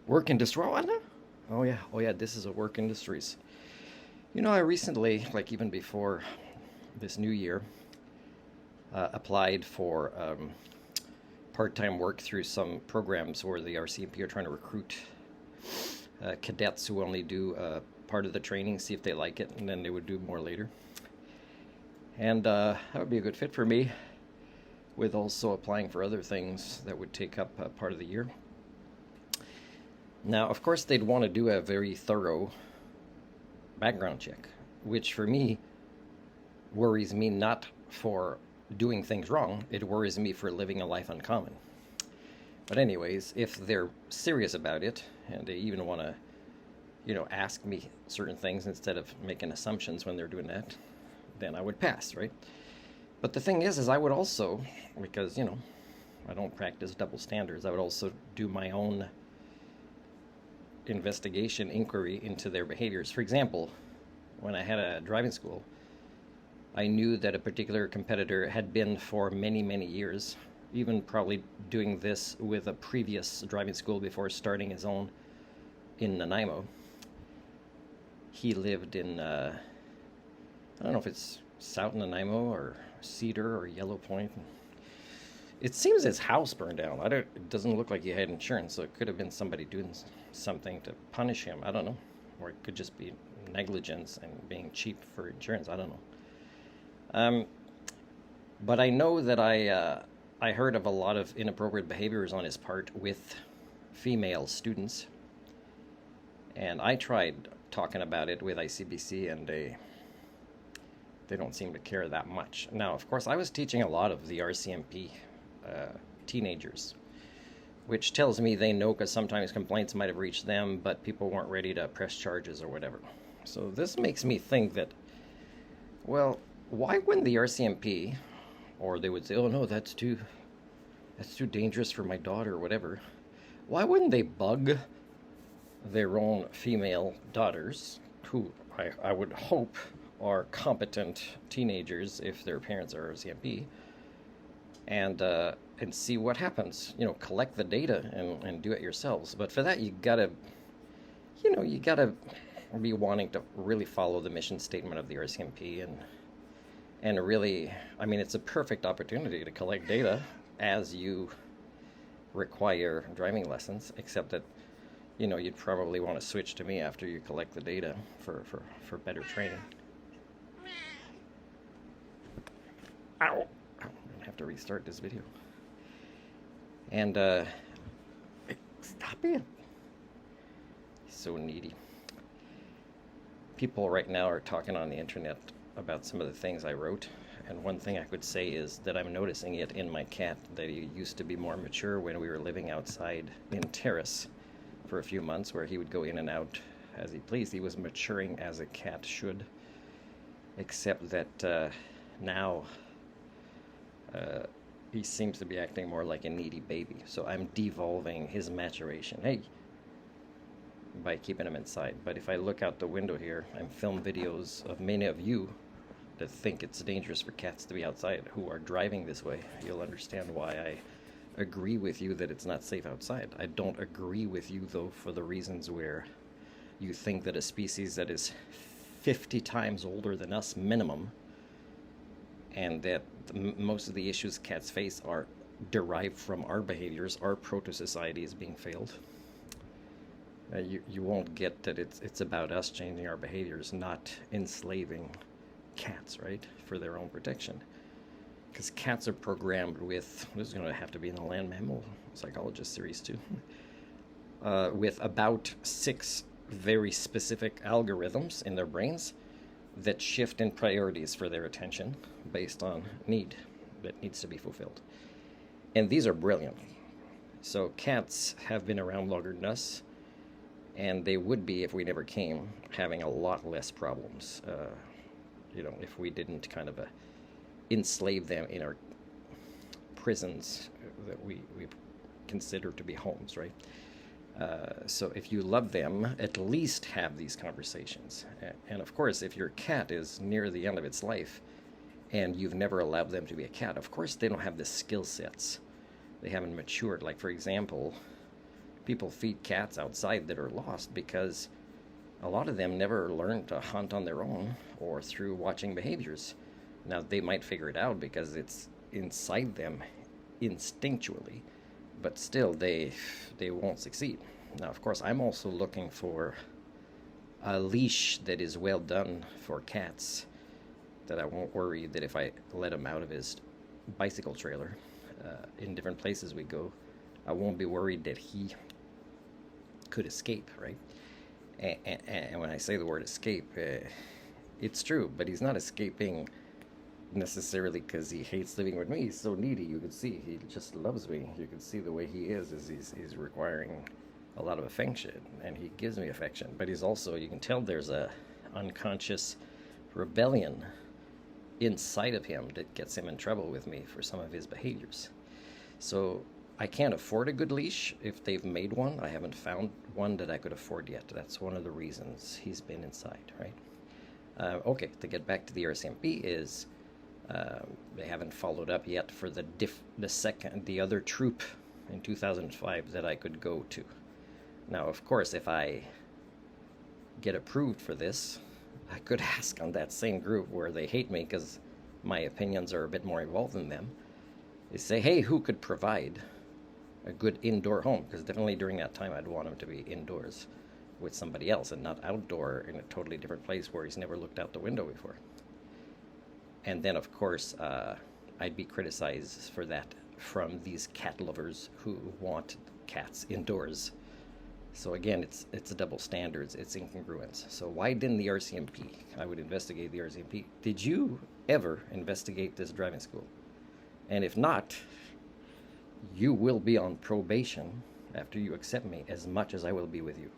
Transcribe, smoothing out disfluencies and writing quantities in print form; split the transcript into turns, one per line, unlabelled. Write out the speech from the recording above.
Work industry. Oh, I know. Oh yeah. This is a work industries. I recently, like even before this new year, applied for part-time work through some programs where the RCMP are trying to recruit cadets who only do part of the training, see if they like it, and then they would do more later. And that would be a good fit for me, with also applying for other things that would take up part of the year. Now, of course, they'd want to do a very thorough background check, which for me worries me not for doing things wrong, it worries me for living a life uncommon. But anyways, if they're serious about it, and they even want to, ask me certain things instead of making assumptions when they're doing that, then I would pass, right? But the thing is I would also, because, I don't practice double standards, I would also do my own investigation, inquiry into their behaviors. For example, when I had a driving school, I knew that a particular competitor had been for many, many years, even probably doing this with a previous driving school before starting his own in Nanaimo. He lived in, I don't know if it's South Nanaimo or Cedar or Yellow Point. It seems his house burned down. It doesn't look like he had insurance, so it could have been somebody doing something to punish him. I don't know. Or it could just be negligence and being cheap for insurance. I don't know. But I know that I heard of a lot of inappropriate behaviors on his part with female students. And I tried talking about it with ICBC, and they don't seem to care that much. Now, of course, I was teaching a lot of the RCMP teenagers, which tells me they know, because sometimes complaints might have reached them, but people weren't ready to press charges or whatever. So this makes me think that, well, why wouldn't the RCMP, or they would say, oh no, that's too dangerous for my daughter or whatever, why wouldn't they bug their own female daughters, who I would hope are competent teenagers if their parents are RCMP, and see what happens. Collect the data and do it yourselves. But for that, you gotta be wanting to really follow the mission statement of the RCMP, and really, it's a perfect opportunity to collect data as you require driving lessons, except that, you'd probably want to switch to me after you collect the data for better training. Ow! I'm going to have to restart this video. And, stop it. He's so needy. People right now are talking on the internet about some of the things I wrote. And one thing I could say is that I'm noticing it in my cat, that he used to be more mature when we were living outside in terrace for a few months, where he would go in and out as he pleased. He was maturing as a cat should, except that now he seems to be acting more like a needy baby. So I'm devolving his maturation, by keeping him inside. But if I look out the window here and film videos of many of you that think it's dangerous for cats to be outside, who are driving this way, you'll understand why I agree with you that it's not safe outside. I don't agree with you, though, for the reasons where you think that a species that is 50 times older than us minimum, and that most of the issues cats face are derived from our behaviors, our proto-society is being failed. You won't get that it's about us changing our behaviors, not enslaving cats, right, for their own protection. Because cats are programmed with, this is going to have to be in the Land Mammal Psychologist series too, with about 6 very specific algorithms in their brains that shift in priorities for their attention based on need that needs to be fulfilled. And these are brilliant. So cats have been around longer than us, and they would be, if we never came, having a lot less problems, if we didn't kind of enslave them in our prisons that we consider to be homes, right? So if you love them, at least have these conversations. And of course, if your cat is near the end of its life and you've never allowed them to be a cat, of course they don't have the skill sets. They haven't matured. Like, for example, people feed cats outside that are lost because a lot of them never learn to hunt on their own or through watching behaviors. Now, they might figure it out because it's inside them instinctually, but still they won't succeed. Now, of course, I'm also looking for a leash that is well done for cats, that I won't worry that if I let him out of his bicycle trailer in different places we go, I won't be worried that he could escape, right? And when I say the word escape, it's true, but he's not escaping necessarily because he hates living with me. He's so needy. You can see he just loves me. You can see the way he is he's requiring a lot of affection, and he gives me affection. But he's also, you can tell there's a unconscious rebellion inside of him that gets him in trouble with me for some of his behaviors. So I can't afford a good leash if they've made one. I haven't found one that I could afford yet. That's one of the reasons he's been inside, right? Okay, to get back to the RCMP is they haven't followed up yet for the other troop in 2005 that I could go to. Now, of course, if I get approved for this, I could ask on that same group where they hate me because my opinions are a bit more involved than them. They say, hey, who could provide a good indoor home? Because definitely during that time I'd want him to be indoors with somebody else and not outdoor in a totally different place where he's never looked out the window before. And then, of course, I'd be criticized for that from these cat lovers who want cats indoors. So again, it's double standards, it's incongruence. So why didn't the RCMP? I would investigate the RCMP. Did you ever investigate this driving school? And if not, you will be on probation after you accept me, as much as I will be with you.